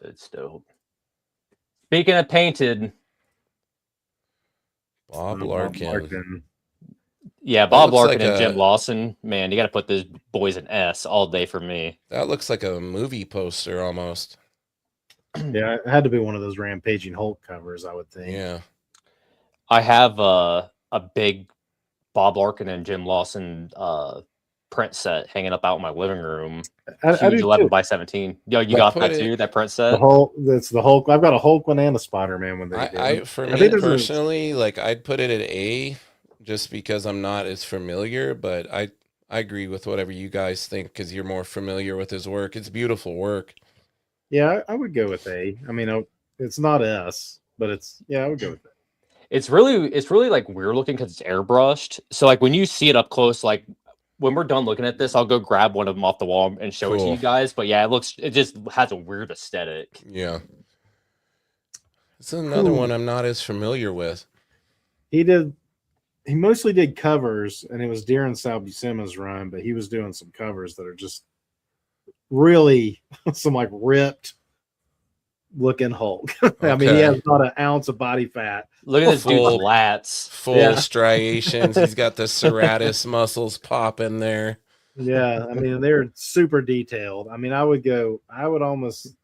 it's dope. Speaking of painted, Bob Bob Larkin. Larkin. yeah, Bob looks Larkin like and Jim a- Lawson, man, you got to put those boys in S all day for me. That looks like a movie poster almost. Yeah, it had to be one of those Rampaging Hulk covers, I would think. Yeah. I have a big Bob Larkin and Jim Lawson print set hanging up out in my living room. I Huge do 11 too. by 17. Yo, you I got put that it- too? That print The set? Hulk. That's the Hulk. I've got a Hulk one and a Spider-Man one. They did. For I me think there's a- personally, like I'd put it at A just because I'm not as familiar, but I agree with whatever you guys think because you're more familiar with his work. It's beautiful work. Yeah, I would go with A. I mean, it's not S, but I would go with that. It's really like weird looking because it's airbrushed. So like when you see it up close, like when we're done looking at this, I'll go grab one of them off the wall and show it to Cool. you guys. But yeah, it just has a weird aesthetic. Yeah. It's another Cool. one I'm not as familiar with. He mostly did covers, and it was Darren Sal Buscema's run, but he was doing some covers that are just really some like ripped looking Hulk. I mean, he Okay. has not an ounce of body fat. Look at this dude's Full- lats. Full Yeah. striations. He's got the serratus muscles popping there. Yeah, I mean, they're super detailed. I mean, I would almost,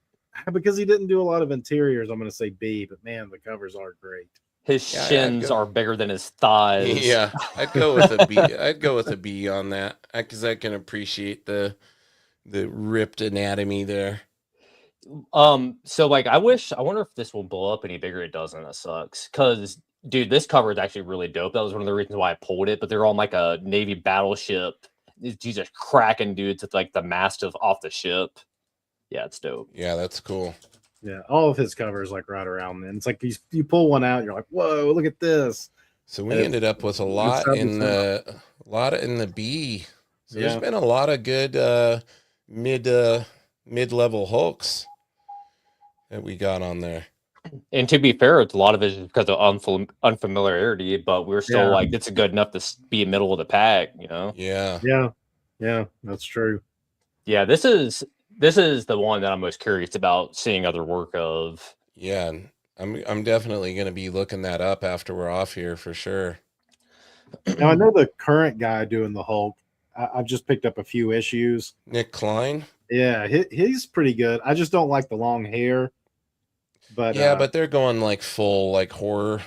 because he didn't do a lot of interiors, I'm going to say B, but man, the covers are great. His Yeah, I'd shins go- are bigger than his thighs. Yeah, I'd go with a B. I'd go with a B on that because I can appreciate the ripped anatomy there. So like I wonder if this will blow up any bigger. It doesn't. That sucks. Cause dude, this cover is actually really dope. That was one of the reasons why I pulled it, but they're on like a Navy battleship. He's just cracking dudes at like the mast off the ship. Yeah, it's dope. Yeah, that's cool. Yeah, all of his covers like right around then. It's like you pull one out, you're like, whoa, look at this. So we It's- ended up with a lot in the B. So there's Yeah. been a lot of good mid-level Hulks that we got on there. And to be fair, it's a lot of it is because of unfamiliarity, but we're still Yeah. like it's good enough to be middle of the pack, you know. Yeah. Yeah, that's true. Yeah, this is the one that I'm most curious about seeing other work of. Yeah. I'm definitely going to be looking that up after we're off here for sure. Now I know the current guy doing the Hulk. I've just picked up a few issues. Nick Klein. Yeah, he's pretty good. I just don't like the long hair. But Yeah, but they're going like full like horror.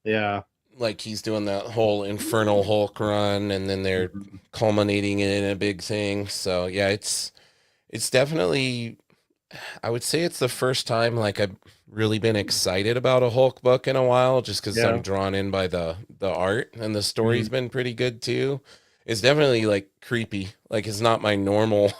yeah, Like he's doing that whole Infernal Hulk run and then they're culminating it in a big thing. So yeah, it's definitely, I would say it's the first time like I've really been excited about a Hulk book in a while, just because Yeah. I'm drawn in by the art and the story's been pretty good too. It's definitely like creepy. Like it's not my normal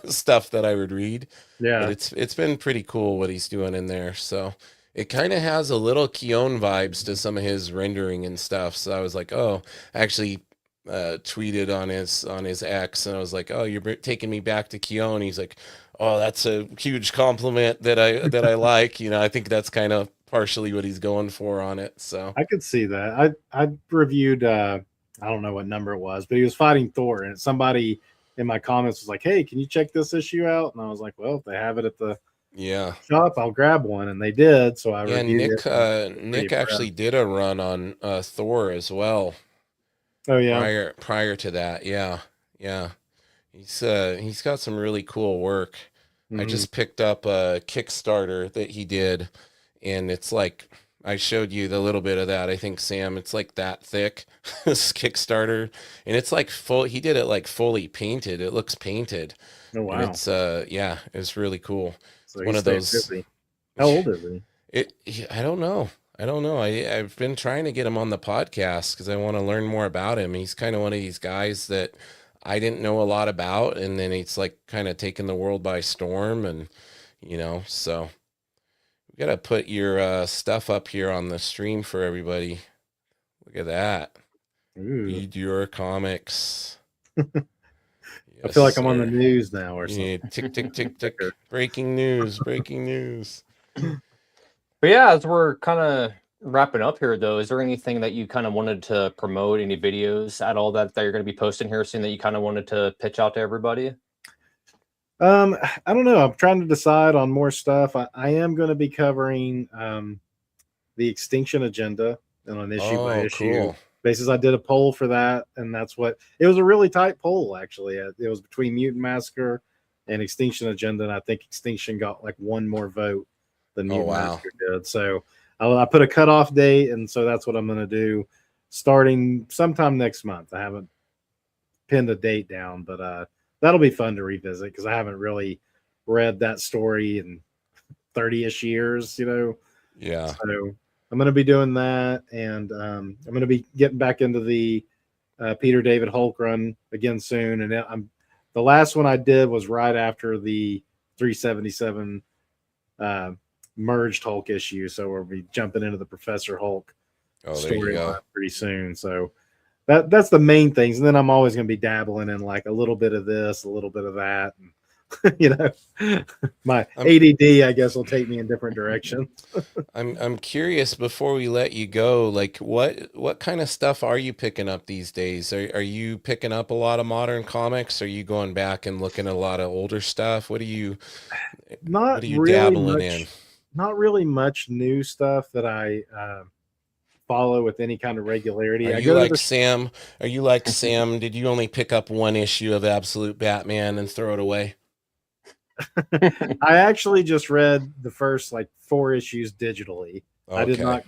stuff that I would read. yeah, But it's been pretty cool what he's doing in there. So it kind of has a little Keown vibes to some of his rendering and stuff. So I was like, oh, I actually tweeted on his X, and I was like, oh, you're taking me back to Keown. He's like, oh, that's a huge compliment that I like. You know, I think that's kind of partially what he's going for on it. So I could see that. I reviewed I don't know what number it was, but he was fighting Thor, and somebody in my comments was like, "Hey, can you check this issue out?" And I was like, "Well, if they have it at the Yeah. shop, I'll grab one," and they did. So I Yeah, reviewed Nick it. Nick actually did a run on Thor as well Oh yeah. prior to that. Yeah. Yeah. He's got some really cool work. I Mhm. just picked up a Kickstarter that he did, and it's like I showed you the little bit of that. I think, Sam, it's like that thick, this Kickstarter, and it's like full. He did it like fully painted. It looks painted, Oh and wow. it's yeah, it's really cool. So It's one he's of staying those. busy. How old is he? I don't know. I don't know. I've been trying to get him on the podcast because I want to learn more about him. He's kind of one of these guys that I didn't know a lot about, and then he's like kind of taken the world by storm, and so we gotta put your stuff up here on the stream for everybody. Look at that. Ooh. Read your comics. I Yes, feel like I'm on the sir. news now or Yeah, something. tick tick tick tick. Breaking news. Breaking news. But yeah, as we're kind of wrapping up here, though, is there anything that you kind of wanted to promote, any videos at all that you're going to be posting here soon that you kind of wanted to pitch out to everybody? I don't know. I'm trying to decide on more stuff. I am going to be covering the Extinction Agenda on an issue by Oh, issue cool. basis. I did a poll for that, and that's what it was, a really tight poll actually. It was between Mutant Massacre and Extinction Agenda, and I think Extinction got like one more vote than Mutant wow. Massacre did. So I put a cutoff date, and so that's what I'm going to do starting sometime next month. I haven't pinned a date down, but that'll be fun to revisit because I haven't really read that story in 30-ish years, Yeah. So I'm going to be doing that, and I'm going to be getting back into the Peter David Hulk run again soon. And the last one I did was right after the 377 merged Hulk issue, so we'll be jumping into the Professor Hulk storyline pretty soon. So that's the main things, and then I'm always going to be dabbling in like a little bit of this, a little bit of that, and my ADD, I guess, will take me in different directions. I'm curious, before we let you go, like what kind of stuff are you picking up these days? Are you picking up a lot of modern comics? Are you going back and looking at a lot of older stuff? What are you dabbling in? Not really much new stuff that I follow with any kind of regularity. Are you like Sam? Are you like Sam? Did you only pick up one issue of Absolute Batman and throw it away? I actually just read the first like 4 issues digitally. Okay.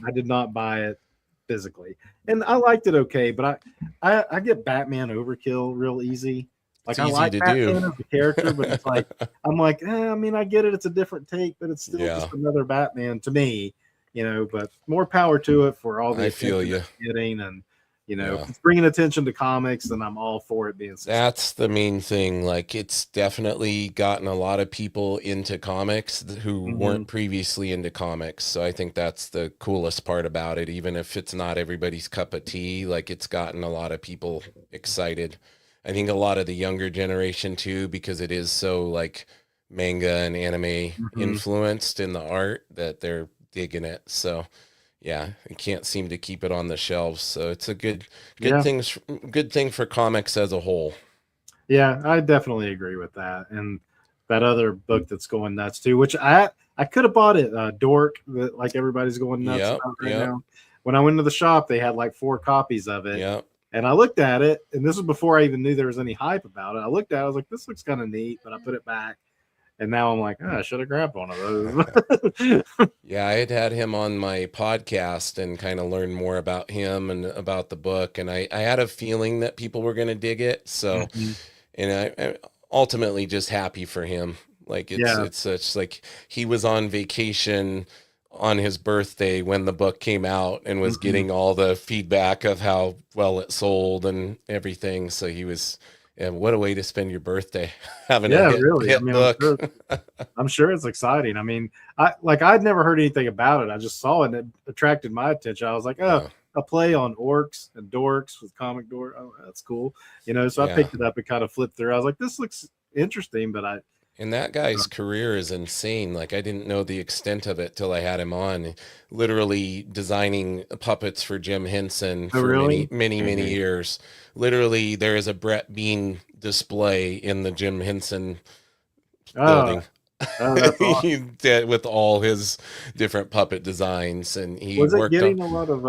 I did not buy it physically, and I liked it okay. But I get Batman overkill real easy. Like, I like Batman as a character, but it's like I'm like, I mean, I get it. It's a different take, but it's still just another Batman to me, But more power to it for all the attention it's getting, and if it's bringing attention to comics, then I'm all for it being successful. That's the main thing. Like, it's definitely gotten a lot of people into comics who weren't previously into comics. So I think that's the coolest part about it. Even if it's not everybody's cup of tea, like, it's gotten a lot of people excited. I think a lot of the younger generation too, because it is so like manga and anime influenced in the art, that they're digging it. So yeah, I can't seem to keep it on the shelves. So it's a good thing for comics as a whole. Yeah, I definitely agree with that. And that other book that's going nuts too, which I could have bought it, Dork, that like everybody's going nuts about right now. When I went to the shop, they had like 4 copies of it. Yep. And I looked at it, and this was before I even knew there was any hype about it. I looked at it, I was like, this looks kind of neat, but I put it back. And now I'm like, I should have grabbed one of those. Yeah, I had him on my podcast and kind of learned more about him and about the book. And I had a feeling that people were going to dig it. So, and I ultimately just happy for him. Like, it's such like he was on vacation on his birthday when the book came out and was getting all the feedback of how well it sold and everything. So he was, what a way to spend your birthday, having a hit book. I'm sure it's exciting. I mean, I'd never heard anything about it. I just saw it and it attracted my attention. I was like, a play on orcs and dorks with comic dork. Oh, that's cool. So I picked it up and kind of flipped through. I was like, this looks interesting, but And that guy's career is insane. Like, I didn't know the extent of it till I had him on. Literally designing puppets for Jim Henson Oh, for really? many years. Literally, there is a Brett Bean display in the Jim Henson Oh, building. oh, that's awesome. He did with all his different puppet designs, and he Was it worked on. getting a lot of?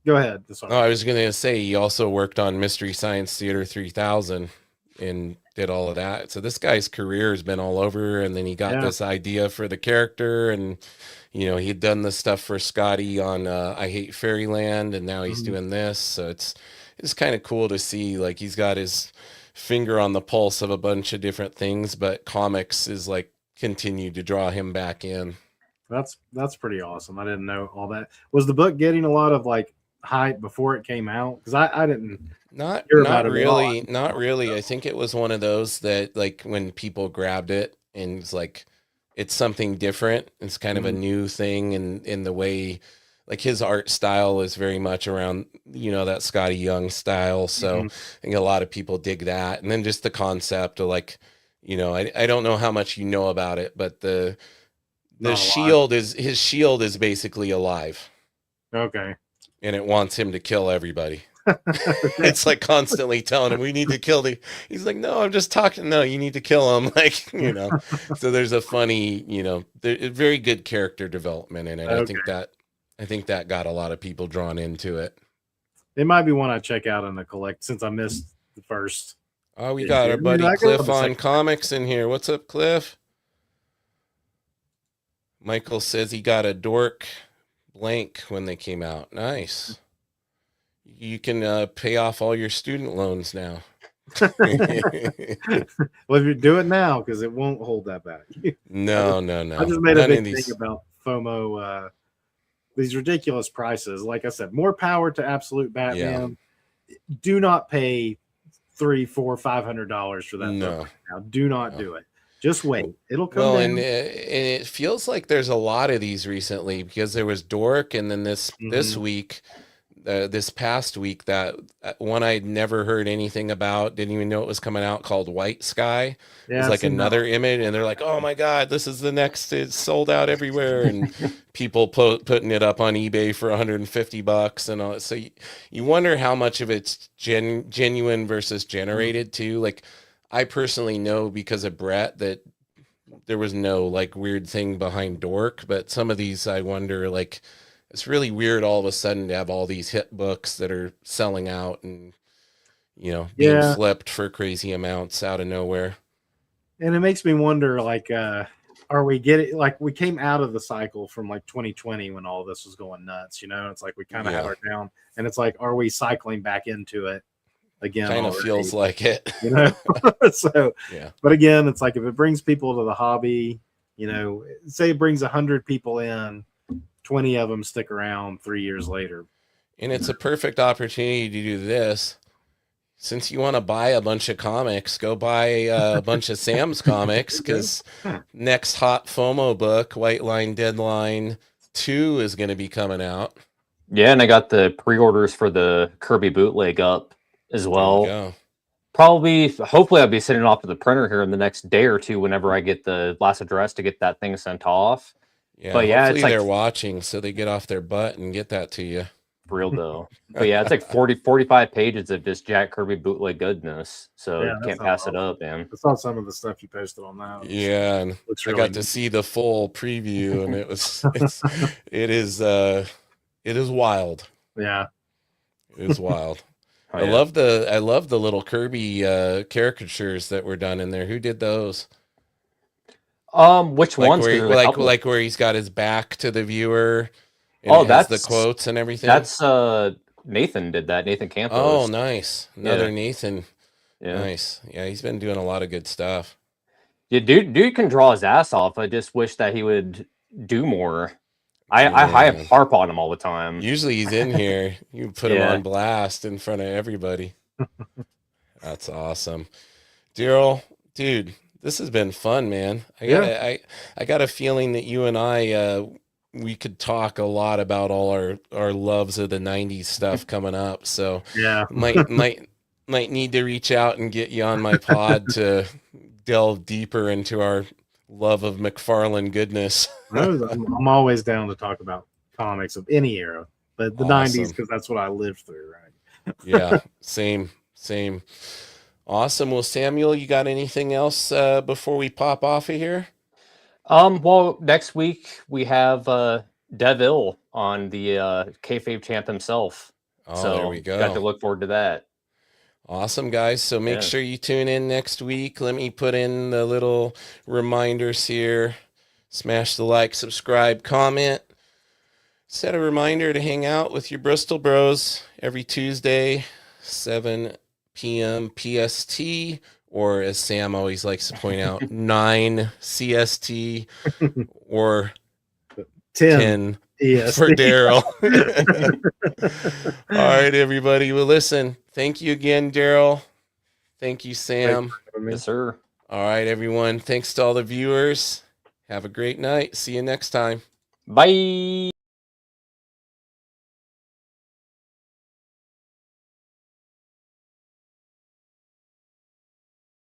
Go ahead. Oh, Sorry. I was gonna say he also worked on Mystery Science Theater 3000 and did all of that. So this guy's career has been all over, and then he got Yeah. this idea for the character, and he had done the stuff for Scotty on I Hate Fairyland, and now he's Mhm. doing this. So it's kind of cool to see, like, he's got his finger on the pulse of a bunch of different things, but comics is like continued to draw him back in. That's pretty awesome. I didn't know all that. Was the book getting a lot of like hype before it came out? Because I didn't Not hear about not it at all. really, not really. I think it was one of those that, like, when people grabbed it and it's like it's something different. It's kind of a Mhm. new thing, and in the way, like, his art style is very much around, that Scotty Young style. So Mhm. I think a lot of people dig that. And then just the concept of, like, I don't know how much you know about it, but the Not a lot. shield is his shield is basically alive, Okay. and it wants him to kill everybody. Okay. It's like constantly telling him, we need to kill the, he's like, no, I'm just talking. No, you need to kill him. Like, so there's a funny, very good character development in it. I Okay. think that got a lot of people drawn into it. It might be one I check out in the collect since I missed the first. Oh, we issue. got our I mean, buddy I go Cliff the on second- comics in here. What's up, Cliff? Michael says he got a dork blank when they came out. Nice. You can pay off all your student loans now. Well, if you do it now, because it won't hold that back. No. I just made a None big of these. thing about FOMO. These ridiculous prices. Like I said, more power to Absolute Batman. Do not pay $300, $400, $500 for that No. book right now. Do not do it. Just wait. It'll come Well, down. and it feels like there's a lot of these recently, because there was Dork, and then this Mhm. week, this past week, that one I'd never heard anything about, didn't even know it was coming out, called White Sky. Yeah, It's I've like seen that another one. image, and they're like, oh my God, this is the next, it's sold out everywhere. And people putting it up on eBay for $150 and all. So you wonder how much of it's genuine versus generated too. Like, I personally know, because of Brett, that there was no, like, weird thing behind Dork, but some of these, I wonder, like, it's really weird all of a sudden to have all these hit books that are selling out and, being Yeah. flipped for crazy amounts out of nowhere. And it makes me wonder, like, are we getting, like, we came out of the cycle from like 2020 when all this was going nuts, it's like we kind of had Yeah. our down, and it's like, are we cycling back into it again? Kind of already? feels like it. So Yeah. but again, it's like, if it brings people to the hobby, say it brings 100 people in, 20 of them stick around 3 years later. And it's a perfect opportunity to do this. Since you want to buy a bunch of comics, go buy a bunch of Sam's comics, because next hot FOMO book, White Line Deadline 2, is going to be coming out. Yeah, and I got the pre-orders for the Kirby bootleg up as well. There you go. Hopefully I'll be sending it off to the printer here in the next day or two whenever I get the last address to get that thing sent off. Yeah, But yeah, hopefully it's like, they're watching so they get off their butt and get that to you. for real though. But yeah, it's like 45 pages of just Jack Kirby bootleg goodness. So Yeah, you that can't sounds pass it awesome. up, man. I saw some of the stuff you posted on that. Yeah, and Looks I really got to neat. see the full preview, and it is wild. Yeah. It is wild. Oh, I yeah. love the little Kirby caricatures that were done in there. Who did those? Which Like ones? 'Cause where, there's a couple. like where he's got his back to the viewer, and Oh, it has the that's- quotes and everything. That's Nathan did that. Nathan Campos. Oh, nice. Another Yeah. Nathan. Yeah. Nice. Yeah, he's been doing a lot of good stuff. Yeah, dude can draw his ass off. I just wish that he would do more. I Yeah. harp on him all the time. Usually he's in here. You put him Yeah. on blast in front of everybody. That's awesome. Daryl, dude, this has been fun, man. I got a feeling that you and I we could talk a lot about all our loves of the 90s stuff coming up. So Yeah. might need to reach out and get you on my pod to delve deeper into our love of McFarlane goodness. I'm always down to talk about comics of any era, but the 90s, because that's what I lived through, right? Yeah, same. Awesome. Well, Samuel, you got anything else before we pop off of here? Well, next week we have Devil on the kayfabe champ himself. Oh, so there we go. Got to look forward to that. Awesome, guys. So make sure you tune in next week. Let me put in the little reminders here. Smash the like, subscribe, comment. Set a reminder to hang out with your Bristol bros every Tuesday, 7 p.m. PST, or as Sam always likes to point out, 9 CST, or 10 for Daryl. All right, everybody. Well, listen, thank you again, Daryl. Thank you, Sam. Yes, sir. All right, everyone. Thanks to all the viewers. Have a great night. See you next time. Bye.